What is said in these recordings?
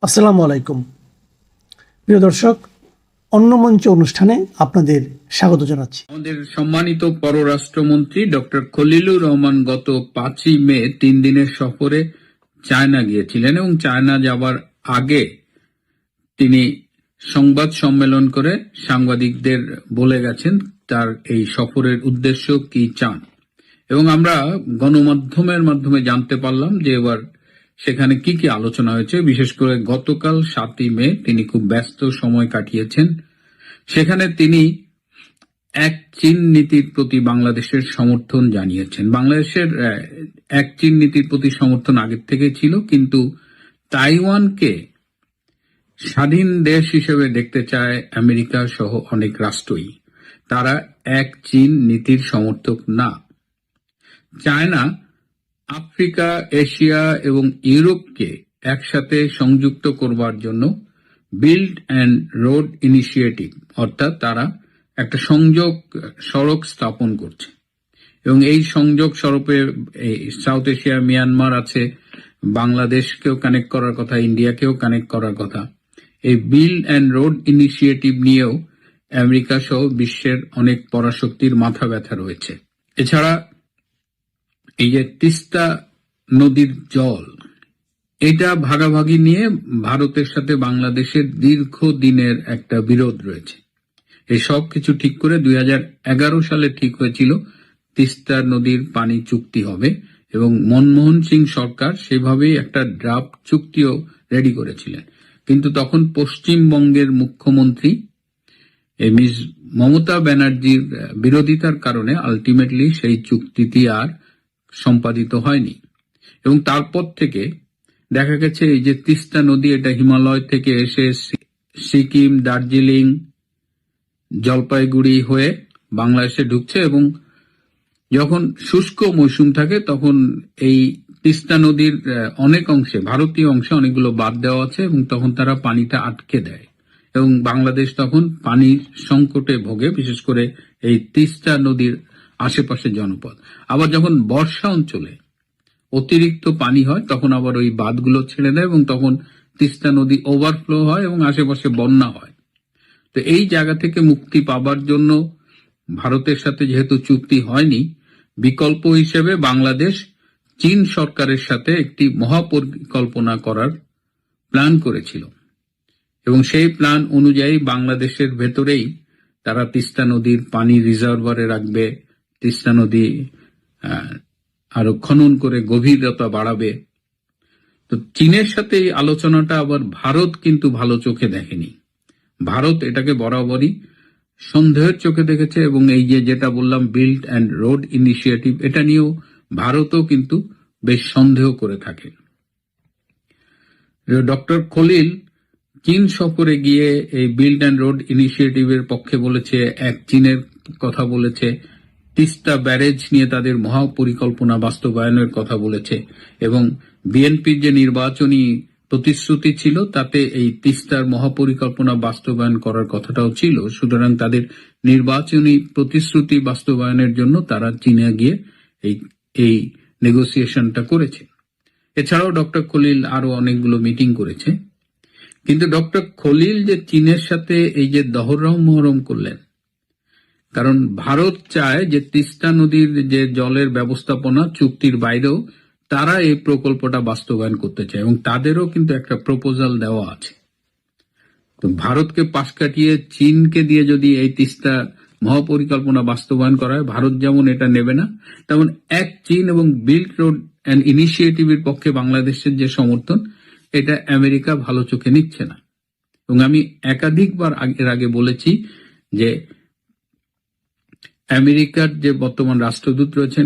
আসসালামু আলাইকুম প্রিয় দর্শক, অন্য মঞ্চ অনুষ্ঠানে আপনাদের স্বাগত জানাচ্ছি। আমাদের সম্মানিত পররাষ্ট্রমন্ত্রী ডক্টর খলিলুর রহমান গত 5ই মে 3 দিনের সফরে চায়না গিয়েছিলেন এবং চায়না যাবার আগে তিনি সংবাদ সম্মেলন করে সাংবাদিকদের বলে গেছেন তার এই সফরের উদ্দেশ্য কি চান। এবং আমরা গণমাধ্যমের মাধ্যমে জানতে পারলাম যে এবার সেখানে কি কি আলোচনা হয়েছে। বিশেষ করে গতকাল 7ই মে তিনি খুব ব্যস্ত সময় কাটিয়েছেন। সেখানে তিনি এক চীন নীতির প্রতি বাংলাদেশের সমর্থন জানিয়েছেন। বাংলাদেশের এক চীন নীতির প্রতি সমর্থন আগের থেকে ছিল, কিন্তু তাইওয়ানকে স্বাধীন দেশ হিসেবে দেখতে চায় আমেরিকা সহ অনেক রাষ্ট্রই। তারা এক চীন নীতির সমর্থক না। চায়না আফ্রিকা, এশিয়া এবং ইউরোপকে একসাথে সংযুক্ত করবার জন্য বিল্ড অ্যান্ড রোড ইনিশিয়েটিভ অর্থাৎ তারা একটা সংযোগ সড়ক স্থাপন করছে এবং এই সংযোগ সড়কে সাউথ এশিয়া, মিয়ানমার আছে, বাংলাদেশকেও কানেক্ট করার কথা, ইন্ডিয়াকেও কানেক্ট করার কথা। এই বিল্ড অ্যান্ড রোড ইনিশিয়েটিভ নিয়েও আমেরিকা সহ বিশ্বের অনেক পরাশক্তির মাথা ব্যথা রয়েছে। এছাড়া এই যে তিস্তা নদীর জল, এটা ভাগাভাগি নিয়ে ভারতের সাথে বাংলাদেশের দীর্ঘদিনের একটা বিরোধ রয়েছে। এই সব কিছু ঠিক করে 2011 সালে ঠিক হয়েছিল তিস্তা নদীর পানি চুক্তি হবে এবং মনমোহন সিং সরকার সেভাবেই একটা ড্রাফট চুক্তিও রেডি করেছিলেন। কিন্তু তখন পশ্চিমবঙ্গের মুখ্যমন্ত্রী মিস মমতা ব্যানার্জির বিরোধিতার কারণে আলটিমেটলি সেই চুক্তিটি আর সম্পাদিত হয়নি। এবং তারপর থেকে দেখা গেছে এই যে তিস্তা নদী, এটা হিমালয় থেকে এসে সিকিম, দার্জিলিং, জলপাইগুড়ি হয়ে বাংলাদেশে ঢুকছে এবং যখন শুষ্ক মৌসুম থাকে তখন এই তিস্তা নদীর অনেক অংশে, ভারতীয় অংশে অনেকগুলো বাদ দেওয়া আছে এবং তখন তারা পানিটা আটকে দেয় এবং বাংলাদেশ তখন পানির সংকটে ভোগে, বিশেষ করে এই তিস্তা নদীর আশেপাশে জনপদ। আবার যখন বর্ষা অঞ্চলে অতিরিক্ত পানি হয় তখন আবার ওই বাঁধগুলো ছেড়ে দেয় এবং তখন তিস্তা নদী ওভারফ্লো হয় এবং আশেপাশে বন্যা হয়। তো এই জায়গা থেকে মুক্তি পাবার জন্য ভারতের সাথে যেহেতু চুক্তি হয়নি, বিকল্প হিসেবে বাংলাদেশ চীন সরকারের সাথে একটি মহাপরিকল্পনা করার প্ল্যান করেছিল এবং সেই প্ল্যান অনুযায়ী বাংলাদেশের ভেতরেই তারা তিস্তা নদীর পানি রিজার্ভারে রাখবে, তিস্তা নদী আরো খনন করে গভীরতা বাড়াবে। তো চীনের সাথে এই আলোচনাটা আবার ভারত কিন্তু ভালো চোখে দেখেনি। ভারত এটাকে বরাবরই সন্দেহের চোখে দেখেছে এবং এই যে যেটা বললাম বিল্ড অ্যান্ড রোড ইনিশিয়েটিভ, এটা নিয়েও ভারতও কিন্তু বেশ সন্দেহ করে থাকে। ডক্টর খলিল চীন সফরে গিয়ে এই বিল্ড অ্যান্ড রোড ইনিশিয়েটিভের পক্ষে বলেছে, এক চীনের কথা বলেছে, তিস্তা ব্যারেজ নিয়ে তাদের মহাপরিকল্পনা বাস্তবায়নের কথা বলেছে এবং বিএনপির যে নির্বাচনী প্রতিশ্রুতি ছিল তাতে এই তিস্তার মহাপরিকল্পনা বাস্তবায়ন করার কথাটাও ছিল। সুতরাং তাদের নির্বাচনী প্রতিশ্রুতি বাস্তবায়নের জন্য তারা চীনে গিয়ে এই নেগোসিয়েশনটা করেছে। এছাড়াও ডক্টর খলিল আরো অনেকগুলো মিটিং করেছে। কিন্তু ডক্টর খলিল যে চীনের সাথে এই যে দহরম মহরম করলেন, কারণ ভারত চায় যে তিস্তা নদীর যে জলের ব্যবস্থাপনা চুক্তির বাইরেও তারা এই প্রকল্পটা বাস্তবায়ন করতে চায় এবং তাদেরও কিন্তু একটা প্রপোজাল দেওয়া আছে। তো ভারতকে পাশ কাটিয়ে চীনকে দিয়ে যদি এই তিস্তা মহাপরিকল্পনা বাস্তবায়ন করা হয়, ভারত যেমন এটা নেবে না, তেমন এক চীন এবং বিল্ড রোড অ্যান্ড ইনিশিয়েটিভের পক্ষে বাংলাদেশের যে সমর্থন, এটা আমেরিকা ভালো চোখে নিচ্ছে না। এবং আমি একাধিকবার এর আগে বলেছি যে আমেরিকার যে বর্তমান রাষ্ট্রদূত রয়েছেন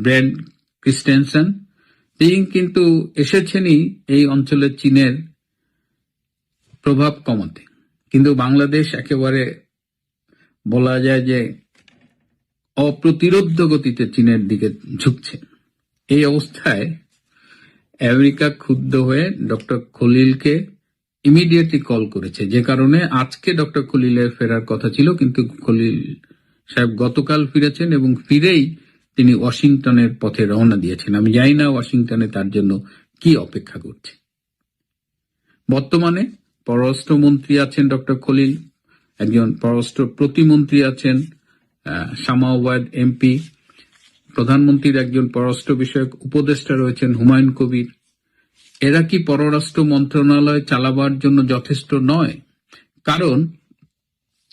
ব্রেন্ট ক্রিস্টেনসন, তিনি কিন্তু এসেছেনই এই অঞ্চলের চীনের প্রভাব কমাতে, কিন্তু বাংলাদেশ একেবারে বলা যায় যে অপ্রতিরোধ্য গতিতে চীনের দিকে ঝুঁকছে। এই অবস্থায় আমেরিকা ক্ষুব্ধ হয়ে ডক্টর খলিলকে ইমিডিয়েটলি কল করেছে, যে কারণে আজকে ডক্টর খলিলের ফেরার কথা ছিল, কিন্তু খলিল সাহেব গতকাল ফিরেছেন এবং ফিরেই তিনি ওয়াশিংটনের পথে রওনা দিয়েছেন। আমি জানি না ওয়াশিংটনে তার জন্য কি অপেক্ষা করছে। বর্তমানে পররাষ্ট্রমন্ত্রী আছেন ডক্টর খলিল, একজন পররাষ্ট্র প্রতিমন্ত্রী আছেন শামা ওয়াদ এমপি, প্রধানমন্ত্রীর একজন পররাষ্ট্র বিষয়ক উপদেষ্টা রয়েছেন হুমায়ুন কবির। এরা কি পররাষ্ট্র মন্ত্রণালয় চালাবার জন্য যথেষ্ট নয়? কারণ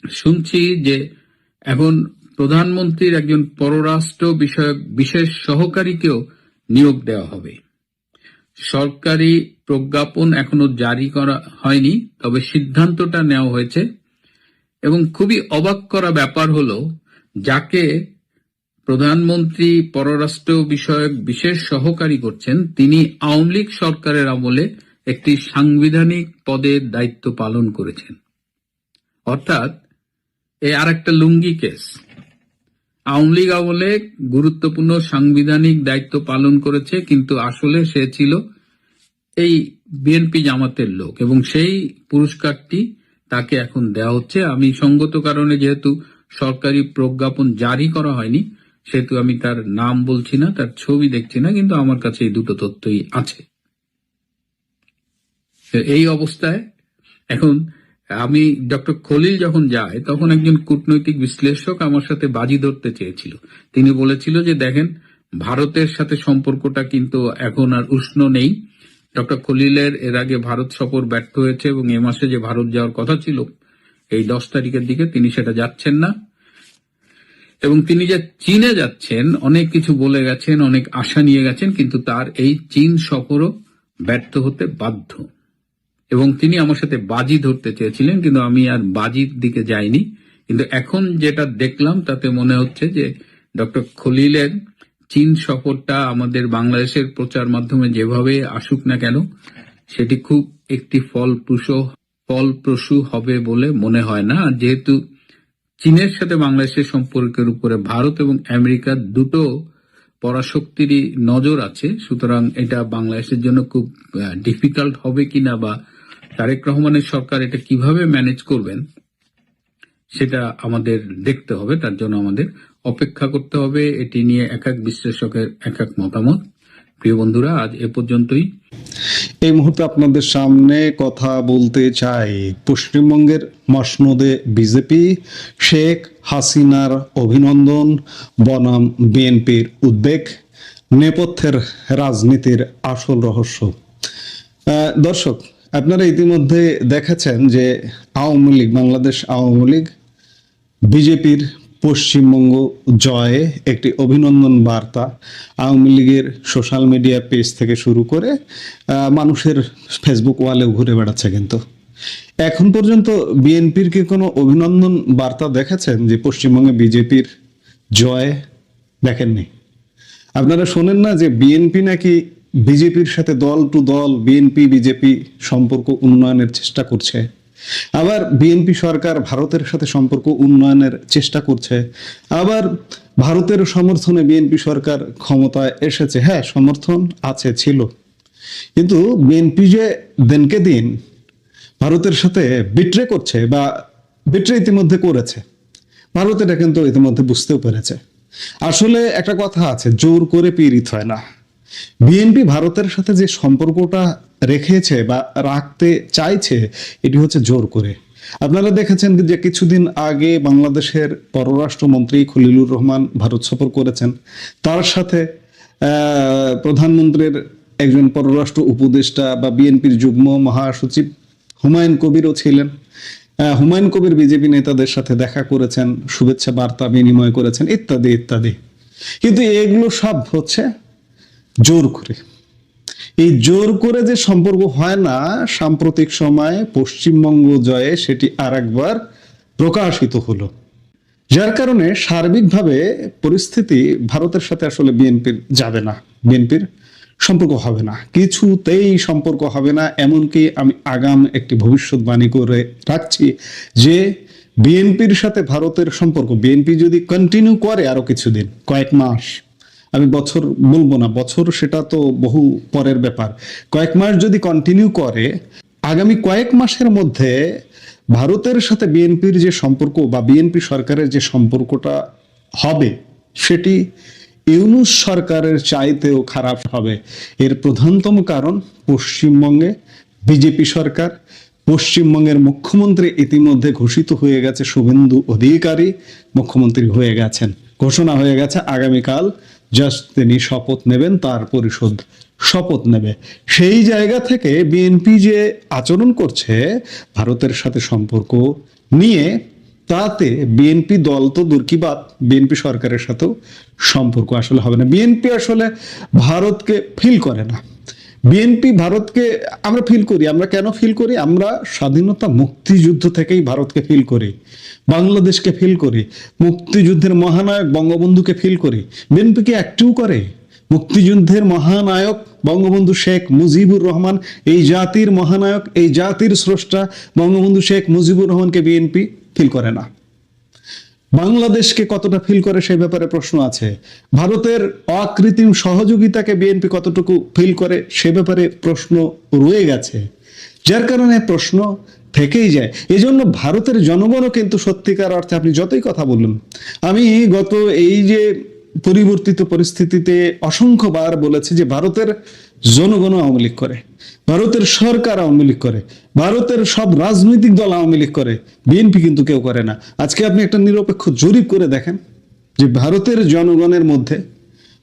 শুনছি যে এখন প্রধানমন্ত্রীর একজন পররাষ্ট্র বিষয়ক বিশেষ সহকারীকেও নিয়োগ দেওয়া হবে। সরকারি প্রজ্ঞাপন এখনো জারি করা হয়নি, তবে সিদ্ধান্তটা নেওয়া হয়েছে। এবং খুবই অবাক করা ব্যাপার হলো, যাকে প্রধানমন্ত্রী পররাষ্ট্র বিষয়ক বিশেষ সহকারী করছেন, তিনি আওয়ামী লীগ সরকারের আমলে একটি সাংবিধানিক পদের দায়িত্ব পালন করেছেন। অর্থাৎ এ আর একটা লুঙ্গি কেস। আওয়ামী লীগ আমলে গুরুত্বপূর্ণ সাংবিধানিক দায়িত্ব পালন করেছে, কিন্তু আসলে সে ছিল এই বিএনপি জামাতের লোক, এবং সেই পুরস্কারটি তাকে এখন দেওয়া হচ্ছে। আমি সঙ্গত কারণে, যেহেতু সরকারি প্রজ্ঞাপন জারি করা হয়নি, সেহেতু আমি তার নাম বলছি না, তার ছবি দেখছি না, কিন্তু আমার কাছে এই দুটো তথ্যই আছে। এই অবস্থায় এখন আমি ডক্টর খলিল যখন যায়, তখন একজন কূটনৈতিক বিশ্লেষক আমার সাথে বাজি ধরতে চেয়েছিল। তিনি বলেছিল যে দেখেন, ভারতের সাথে সম্পর্কটা কিন্তু এখন আর উষ্ণ নেই। ডক্টর খলিলের এর আগে ভারত সফর ব্যর্থ হয়েছে, এবং এ মাসে যে ভারত যাওয়ার কথা ছিল এই 10 তারিখের দিকে, তিনি সেটা যাচ্ছেন না। এবং তিনি যে চীনে যাচ্ছেন, অনেক কিছু বলে গেছেন, অনেক আশা নিয়ে গেছেন, কিন্তু তার এই চীন সফরও ব্যর্থ হতে বাধ্য। এবং তিনি আমার সাথে বাজি ধরতে চেয়েছিলেন, কিন্তু আমি আর বাজির দিকে যাইনি। কিন্তু এখন যেটা দেখলাম, তাতে মনে হচ্ছে যে ডক্টর খলিলের চীন সফরটা আমাদের বাংলাদেশের প্রচার মাধ্যমে যেভাবে আসুক না কেন, সেটি খুব একটি ফলপ্রসূ হবে বলে মনে হয় না। যেহেতু চীনের সাথে বাংলাদেশের সম্পর্কের উপরে ভারত এবং আমেরিকার দুটো পরাশক্তিরই নজর আছে, সুতরাং এটা বাংলাদেশের জন্য খুব ডিফিকাল্ট হবে কিনা, বা তারেক রহমানের সরকার এটা কিভাবে ম্যানেজ করবেন, সেটা আমাদের দেখতে হবে। তার জন্য আমাদের অপেক্ষা করতে হবে। এটি নিয়ে এক এক বিশ্লেষকের এক এক মতামত। প্রিয় বন্ধুরা, আজ এ পর্যন্তই। এই মুহূর্তে আপনাদের সামনে কথা বলতে চাই পশ্চিমবঙ্গের মসনদে বিজেপি, শেখ হাসিনার অভিনন্দন বনাম বিএনপির উদ্বেগ, নেপথ্যের রাজনীতির আসল রহস্য। দর্শক, আপনারা ইতিমধ্যে দেখেছেন যে আওয়ামী লীগ, বাংলাদেশ আওয়ামী লীগ বিজেপির পশ্চিমবঙ্গ জয়ে একটি অভিনন্দন বার্তা আওয়ামী লীগের সোশ্যাল মিডিয়া পেজ থেকে শুরু করে মানুষের ফেসবুক ওয়ালেও ঘুরে বেড়াচ্ছে। কিন্তু এখন পর্যন্ত বিএনপির কি কোনো অভিনন্দন বার্তা দেখেছেন যে পশ্চিমবঙ্গে বিজেপির জয়? দেখেননি। আপনারা শোনেন না যে বিএনপি নাকি বিজেপির সাথে দল টু দল বিএনপি বিজেপি সম্পর্ক উন্নয়নের চেষ্টা করছে, আবার বিএনপি সরকার ভারতের সাথে সম্পর্ক উন্নয়নের চেষ্টা করছে, আবার ভারতের সমর্থনে বিএনপি সরকার ক্ষমতায় এসেছে। হ্যাঁ, সমর্থন আছে, ছিল, কিন্তু বিএনপি যে দিনকে দিন ভারতের সাথে বিট্রে করছে, বা বিট্রে ইতিমধ্যে করেছে, ভারত এটা কিন্তু ইতিমধ্যে বুঝতেও পেরেছে। আসলে একটা কথা আছে, জোর করে পীড়িত হয় না। বিএনপি ভারতের সাথে যে সম্পর্কটা রেখেছে বা রাখতে চাইছে, এটি হচ্ছে জোর করে। আপনারা দেখেছেন যে কিছুদিন আগে বাংলাদেশের পররাষ্ট্রমন্ত্রী খলিলুর রহমান ভারত সফর করেছেন, তার সাথে প্রধানমন্ত্রীর একজন পররাষ্ট্র উপদেষ্টা বা বিএনপির যুগ্ম মহাসচিব হুমায়ুন কবিরও ছিলেন। হুমায়ুন কবির বিজেপি নেতাদের সাথে দেখা করেছেন, শুভেচ্ছা বার্তা বিনিময় করেছেন, ইত্যাদি ইত্যাদি। কিন্তু এগুলো সব হচ্ছে জোর করে। এই জোর করে যে সম্পর্ক হয় না, সাম্প্রতিক সময়ে পশ্চিমবঙ্গ জয়ে সেটি আরেকবার প্রকাশিত হলো, যার কারণে সার্বিকভাবে পরিস্থিতি ভারতের সাথে আসলে বিএনপির যাবে না, বিএনপির সম্পর্ক হবে না, কিছুতেই সম্পর্ক হবে না। এমনকি আমি আগাম একটি ভবিষ্যৎবাণী করে রাখছি যে বিএনপির সাথে ভারতের সম্পর্ক, বিএনপি যদি কন্টিনিউ করে আরো কিছুদিন, কয়েক মাস, আমি বছর বলবো না, বছর সেটা তো বহু পরের ব্যাপার, কয়েক মাস যদি কন্টিনিউ করে, আগামী কয়েক মাসের মধ্যে ভারতের সাথে বিএনপির যে সম্পর্ক বা বিএনপি সরকারের যে সম্পর্কটা হবে, সেটি ইউনূস সরকারের চাইতেও খারাপ হবে। এর প্রধানতম কারণ, পশ্চিমবঙ্গে বিজেপি সরকার। পশ্চিমবঙ্গের মুখ্যমন্ত্রী ইতিমধ্যে ঘোষিত হয়ে গেছে, শুভেন্দু অধিকারী মুখ্যমন্ত্রী হয়ে গেছেন, ঘোষণা হয়ে গেছে আগামীকাল জাস্ট তিনি শপথ নেবেন, তার পরিষদ শপথ নেবে। সেই জায়গা থেকে বিএনপি যে আচরণ করছে ভারতের সাথে সম্পর্ক নিয়ে, তাতে বিএনপি দল তো দূর কি বাত, বিএনপি সরকারের সাথেও সম্পর্ক আসলে হবে না। বিএনপি আসলে ভারতকে ফিল করে না। বিএনপি ভারতকে আমরা ফিল করি। আমরা কেন ফিল করি? আমরা স্বাধীনতা মুক্তিযুদ্ধ থেকেই ভারতকে ফিল করি, বাংলাদেশকে ফিল করি, মুক্তিযুদ্ধের মহানায়ক বঙ্গবন্ধুকে ফিল করি। বিএনপি কি একটু করে? মুক্তিযুদ্ধের মহানায়ক বঙ্গবন্ধু শেখ মুজিবুর রহমান, এই জাতির মহানায়ক, এই জাতির স্রষ্টা বঙ্গবন্ধু শেখ মুজিবুর রহমানকে বিএনপি ফিল করে না। বাংলাদেশকে কতটা ফিল করে সে ব্যাপারে প্রশ্ন আছে। ভারতের অকৃত্রিম সহযোগিতাকে বিএনপি কতটুকু ফিল করে সে ব্যাপারে প্রশ্ন রয়ে গেছে, যার কারণে প্রশ্ন থেকেই যায়। এজন্য ভারতের জনগণও কিন্তু সত্যিকার অর্থে, আপনি যতই কথা বলুন, আমি গত এই যে পরিবর্তিত পরিস্থিতিতে অসংখ্যবার বলেছি যে ভারতের জনগণ আওয়ামী লীগ করে, ভারতের সরকার আওয়ামী লীগ করে, ভারতের সব রাজনৈতিক দল আওয়ামী লীগ করে, বিএনপি কিন্তু কেউ করে না। আজকে আপনি একটা নিরপেক্ষ জরিপ করে দেখেন যে ভারতের জনগণের মধ্যে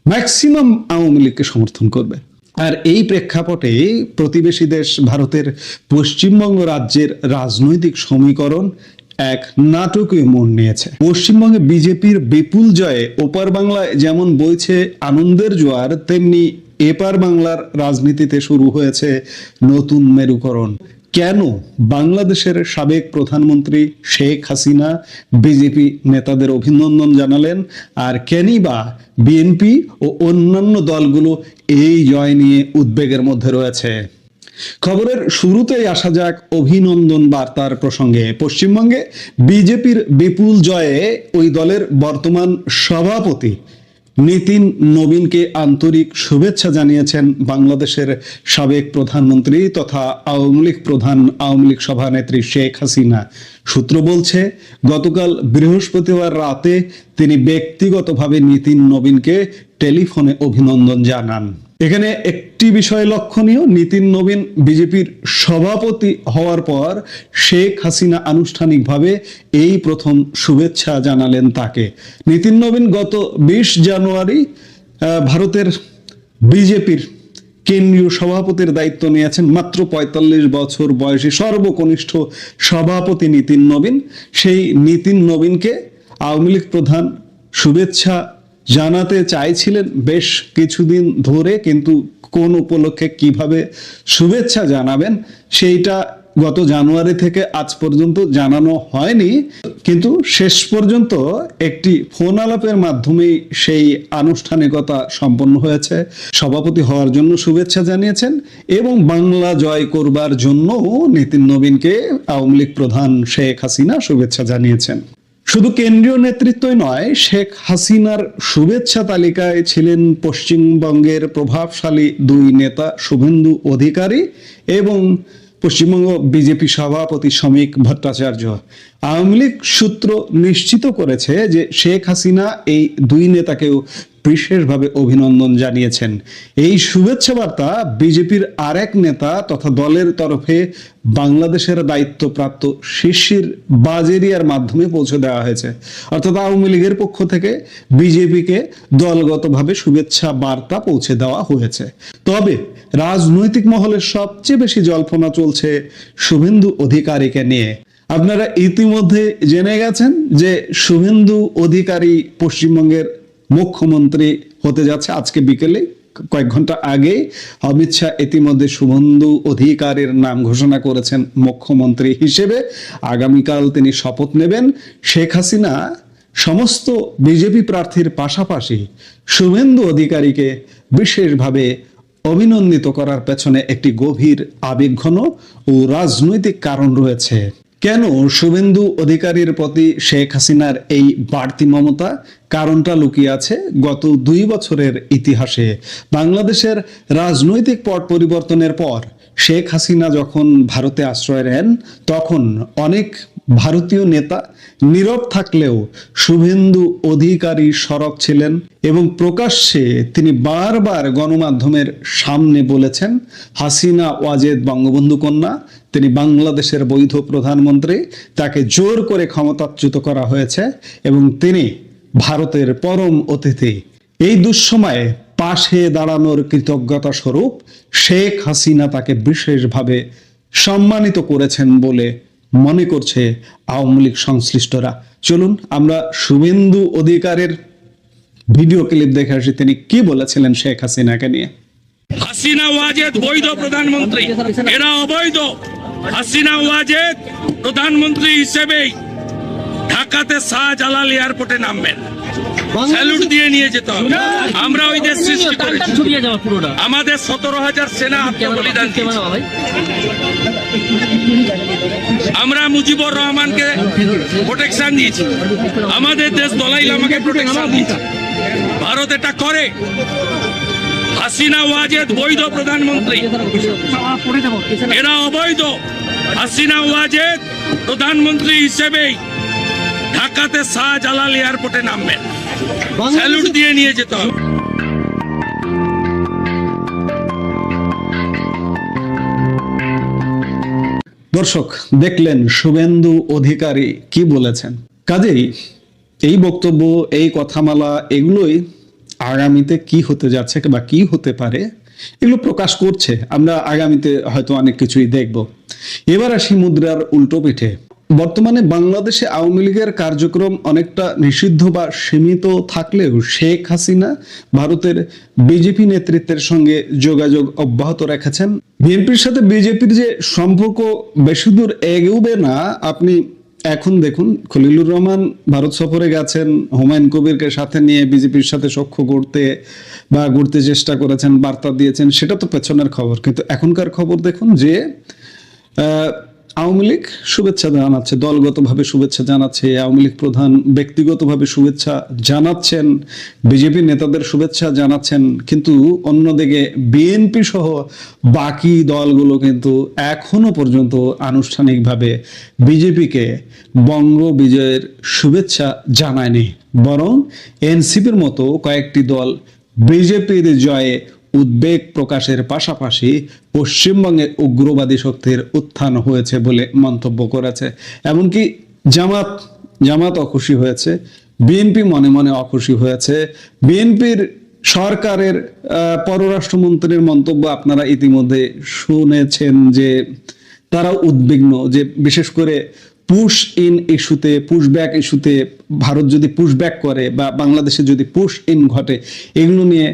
ম্যাক্সিমাম আওয়ামী লীগকে সমর্থন করবে। আর এই প্রেক্ষাপটে প্রতিবেশী দেশ ভারতের পশ্চিমবঙ্গ রাজ্যের রাজনৈতিক সমীকরণ এক নাটকীয় মোড় নিয়েছে। পশ্চিমবঙ্গে বিজেপির বিপুল জয়ে ওপার বাংলায় যেমন বইছে আনন্দের জোয়ার, তেমনি এপার বাংলার রাজনীতিতে শুরু হয়েছে নতুন মেরুকরণ। কেন বাংলাদেশের সাবেক প্রধানমন্ত্রী শেখ হাসিনা বিজেপি নেতাদের অভিনন্দন জানালেন, আর কেনই বা বিএনপি ও অন্যান্য দলগুলো এই জয় নিয়ে উদ্বেগের মধ্যে রয়েছে? খবরের শুরুতেই আসা যাক অভিনন্দন বার্তার প্রসঙ্গে। পশ্চিমবঙ্গে বিজেপির বিপুল জয়ে ওই দলের বর্তমান সভাপতি নীতিন নবীনকে আন্তরিক শুভেচ্ছা জানিয়েছেন বাংলাদেশের সাবেক প্রধানমন্ত্রী তথা আওয়ামী লীগ প্রধান, আওয়ামী লীগ সভানেত্রী শেখ হাসিনা। সূত্র বলছে গতকাল বৃহস্পতিবার রাতে তিনি ব্যক্তিগতভাবে নীতিন নবীনকে টেলিফোনে অভিনন্দন জানান। এখানে একটি বিষয় লক্ষণীয়, নীতিন নবীন বিজেপির সভাপতি হওয়ার পর শেখ হাসিনা আনুষ্ঠানিকভাবে এই প্রথম শুভেচ্ছা জানালেন তাকে। নীতিন নবীন গত 20 জানুয়ারি ভারতের বিজেপির কেন্দ্রীয় সভাপতির দায়িত্ব নিয়েছেন। মাত্র 45 বছর বয়সী সর্বকনিষ্ঠ সভাপতি নীতিন নবীন। সেই নীতিন নবীনকে আওয়ামী লীগ প্রধান শুভেচ্ছা জানাতে চাইছিলেন বেশ কিছুদিন ধরে, কিন্তু কোন উপলক্ষে কিভাবে শুভেচ্ছা জানাবেন সেইটা গত জানুয়ারি থেকে আজ পর্যন্ত জানানো হয়নি। কিন্তু শেষ পর্যন্ত একটি ফোন আলাপের মাধ্যমেই সেই আনুষ্ঠানিকতা সম্পন্ন হয়েছে। সভাপতি হওয়ার জন্য শুভেচ্ছা জানিয়েছেন এবং বাংলা জয় করবার জন্য নীতিন নবীনকে আওয়ামী লীগ প্রধান শেখ হাসিনা শুভেচ্ছা জানিয়েছেন। শুধু কেন্দ্রীয় নেতৃত্বই নয়, শেখ হাসিনার শুভেচ্ছা তালিকায় ছিলেন পশ্চিমবঙ্গের প্রভাবশালী দুই নেতা শুভেন্দু অধিকারী এবং পশ্চিমবঙ্গ বিজেপি সভাপতি শ্রমিক ভট্টাচার্য। আওয়ামী লীগ সূত্র নিশ্চিত করেছে যে শেখ হাসিনা এই দুই নেতাকেও বিশেষভাবে অভিনন্দন জানিয়েছেন। এই শুভেচ্ছা বার্তা বিজেপির আরেক নেতা তথা দলের তরফে বাংলাদেশের দায়িত্বপ্রাপ্ত শিশির বাজেরিয়ার মাধ্যমে পৌঁছে দেওয়া হয়েছে। অর্থাৎ আওয়ামী লীগের পক্ষ থেকে বিজেপিকে দলগতভাবে শুভেচ্ছা বার্তা পৌঁছে দেওয়া হয়েছে। তবে রাজনৈতিক মহলের সবচেয়ে বেশি জল্পনা চলছে শুভেন্দু অধিকারীকে নিয়ে। আপনারা ইতিমধ্যে জেনে গেছেন যে শুভেন্দু অধিকারী পশ্চিমবঙ্গের মুখ্যমন্ত্রী হতে যাচ্ছে। আজকে বিকেলে কয়েক ঘন্টা আগে অমিত শাহ ইতিমধ্যে শুভেন্দু অধিকারীর নাম ঘোষণা করেছেন মুখ্যমন্ত্রী হিসেবে। আগামীকাল তিনি শপথ নেবেন। শেখ হাসিনা সমস্ত বিজেপি প্রার্থীর পাশাপাশি শুভেন্দু অধিকারীকে বিশেষভাবে অভিনন্দিত করার পেছনে একটি গভীর আবেগঘন ও রাজনৈতিক কারণ রয়েছে। কেন শুভেন্দু অধিকারীর প্রতি শেখ হাসিনার এই বাড়তি মমতা? কারণটা লুকিয়ে আছে গত 2 বছরের ইতিহাসে। বাংলাদেশের রাজনৈতিক পট পরিবর্তনের পর শেখ হাসিনা যখন ভারতে আশ্রয় নেন তখন অনেক ভারতীয় নেতা নীরব থাকলেও শুভেন্দু অধিকারী সরব ছিলেন এবং প্রকাশ্যে তিনি বারবার গণমাধ্যমের সামনে বলেছেন হাসিনা ওয়াজেদ বঙ্গবন্ধু কন্যা, তিনি বাংলাদেশের বৈধ প্রধানমন্ত্রী, তাকে জোর করে ক্ষমতাচ্যুত করা হয়েছে এবং তিনি ভারতের পরম অতিথি। এই দুঃসময়ে পাশে দাঁড়ানোর কৃতজ্ঞতা স্বরূপ শেখ হাসিনা তাকে বিশেষভাবে সম্মানিত করেছেন বলে মনে করছে আওয়ামী লীগ সংশ্লিষ্টরা। চলুন আমরা শুভেন্দু অধিকারের ভিডিও ক্লিপ দেখে আসি তিনি কি বলেছিলেন শেখ হাসিনাকে নিয়ে। হাসিনা ওয়াজেদ বৈধ প্রধানমন্ত্রী, এরা অবৈধ। হাসিনা ওয়াজেদ প্রধানমন্ত্রী হিসেবেই ঢাকাতে শাহজালাল এয়ারপোর্টে নামবেন, স্যালুট দিয়ে নিয়ে যেতে হবে। আমরা ওই দেশ সৃষ্টি করেছি, আমাদের 17,000 সেনা আত্মবলিদান দিয়েছে। আমরা মুজিবুর রহমানকে প্রোটেকশন দিয়েছি, আমাদের দেশ দলাই লামাকে প্রোটেকশন দিয়েছে। ভারত এটা করে। হাসিনা ওয়াজেদ বৈধ প্রধানমন্ত্রী, এরা অবৈধ। হাসিনা ওয়াজেদ প্রধানমন্ত্রী হিসেবেই ঢাকাতে শাহজালাল এয়ারপোর্টে নামবেন, স্যালুট দিয়ে নিয়ে যেতে হবে। দর্শক দেখলেন শুভেন্দু অধিকারী কি বলেছেন। কাজেই এই বক্তব্য, এই কথামালা, এগুলোই আগামীতে কি হতে যাচ্ছে বা কি হতে পারে এগুলো প্রকাশ করছে। আমরা আগামীতে হয়তো অনেক কিছুই দেখব। এবার আসি মুদ্রার উল্টো পিঠে। বর্তমানে বাংলাদেশে আওয়ামী লীগের কার্যক্রম অনেকটা নিষিদ্ধ বা সীমিত থাকলেও শেখ হাসিনা ভারতের বিজেপি নেতৃত্বের সঙ্গে যোগাযোগ অব্যাহত রেখেছেন। বিএনপির সাথে বিজেপির যে সম্পর্ক বেশি দূর এগোবে না, আপনি এখন দেখুন খলিলুর রহমান ভারত সফরে গেছেন, হুমায়ুন কবিরকে সাথে নিয়ে বিজেপির সাথে সখ্য গড়তে চেষ্টা করেছেন, বার্তা দিয়েছেন, সেটা তো পেছনের খবর। কিন্তু এখনকার খবর দেখুন যে আওয়ামী লীগ শুভেচ্ছা জানাচ্ছে, দলগতভাবে শুভেচ্ছা জানাচ্ছে, আওয়ামী লীগ প্রধান ব্যক্তিগতভাবে শুভেচ্ছা জানাচ্ছেন, বিজেপি নেতাদের শুভেচ্ছা জানাচ্ছেন। কিন্তু অন্যদিকে বিএনপি সহ বাকি দলগুলো কিন্তু এখনো পর্যন্ত আনুষ্ঠানিকভাবে বিজেপিকে বঙ্গ বিজয়ের শুভেচ্ছা জানায়নি, বরং এনসিপির মতো কয়েকটি দল বিজেপির জয়ে উদ্বেগ প্রকাশের পাশাপাশি পশ্চিমবঙ্গে উগ্রবাদী শক্তির উত্থান হয়েছে বলে মন্তব্য করেছে। এমনকি জামাত অখুশি হয়েছে, বিএনপি মনে মনে অখুশি হয়েছে। বিএনপির সরকারের পররাষ্ট্রমন্ত্রীর মন্তব্য আপনারা ইতিমধ্যে শুনেছেন যে তারা উদ্বিগ্ন, যে বিশেষ করে পুশ ইন ইস্যুতে, পুশব্যাক ইস্যুতে ভারত যদি পুশব্যাক করে বা বাংলাদেশে যদি পুশ ইন ঘটে, এগুলো নিয়ে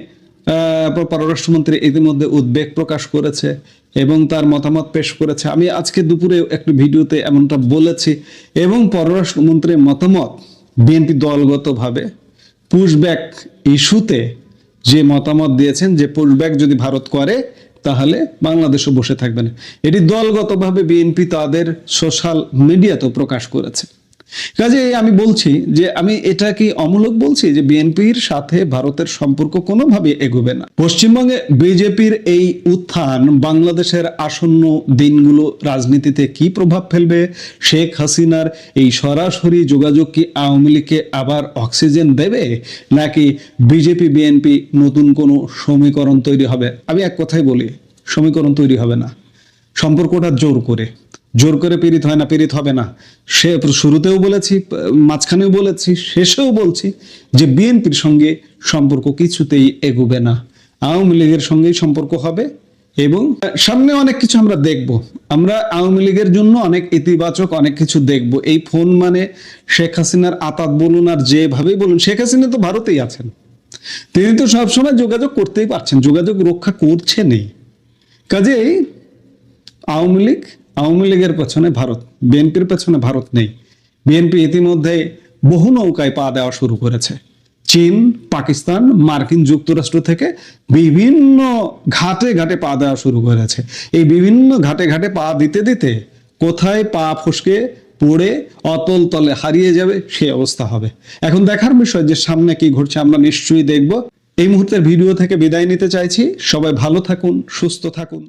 পররাষ্ট্রমন্ত্রী ইতিমধ্যে উদ্বেগ প্রকাশ করেছে এবং তার মতামত পেশ করেছে। আমি আজকে দুপুরে একটি ভিডিওতে এমনটা বলেছি এবং পররাষ্ট্রমন্ত্রীর মতামত বিএনপি দলগতভাবে পুশব্যাক ইস্যুতে যে মতামত দিয়েছেন যে পুশব্যাক যদি ভারত করে তাহলে বাংলাদেশও বসে থাকবে না, এটি দলগতভাবে বিএনপি তাদের সোশ্যাল মিডিয়াতেও প্রকাশ করেছে। কাজে আমি বলছি যে আমি এটা কি অমূলক বলছি যে বিএনপির সাথে ভারতের সম্পর্ক কোনোভাবে এগোবে না। পশ্চিমবঙ্গে বিজেপির এই উত্থান বাংলাদেশের আসন্ন দিনগুলো রাজনীতিতে কি প্রভাব ফেলবে, শেখ হাসিনার এই সরাসরি যোগাযোগ কি আওয়ামী লীগকে আবার অক্সিজেন দেবে, নাকি বিজেপি বিএনপি নতুন কোনো সমীকরণ তৈরি হবে? আমি এক কথাই বলি, সমীকরণ তৈরি হবে না। সম্পর্কটা জোর করে পীড়িত হয় না, পীড়িত হবে না। সে শুরুতেও বলেছি, মাঝখানেও বলেছি, শেষেও বলছি যে বিএনপির সঙ্গে সম্পর্ক কিছুতেই এগোবে না, আওয়ামী লীগের সঙ্গেই সম্পর্ক হবে এবং সামনে অনেক কিছু আমরা দেখব। আমরা আওয়ামী লীগের জন্য অনেক ইতিবাচক অনেক কিছু দেখব। এই ফোন মানে শেখ হাসিনার আতাত বলুন আর যেভাবেই বলুন, শেখ হাসিনা তো ভারতেই আছেন, তিনি তো সবসময় যোগাযোগ করতেই পারছেন, যোগাযোগ রক্ষা করছেনই। কাজেই আওয়ামী লীগের পেছনে ভারত, বিএনপির পেছনে ভারত নেই। বিএনপি ইতিমধ্যে বহু নৌকায় পা দেওয়া শুরু করেছে। চীন, পাকিস্তান, মার্কিন যুক্তরাষ্ট্র থেকে বিভিন্ন ঘাটে ঘাটে পা দেওয়া শুরু করেছে। এই বিভিন্ন ঘাটে ঘাটে পা দিতে দিতে কোথায় পা ফসকে পড়ে অতল তলে হারিয়ে যাবে সে অবস্থা হবে। এখন দেখার বিষয় যে সামনে কি ঘটছে আমরা নিশ্চয়ই দেখব। এই মুহূর্তের ভিডিও থেকে বিদায় নিতে চাইছি। সবাই ভালো থাকুন, সুস্থ থাকুন।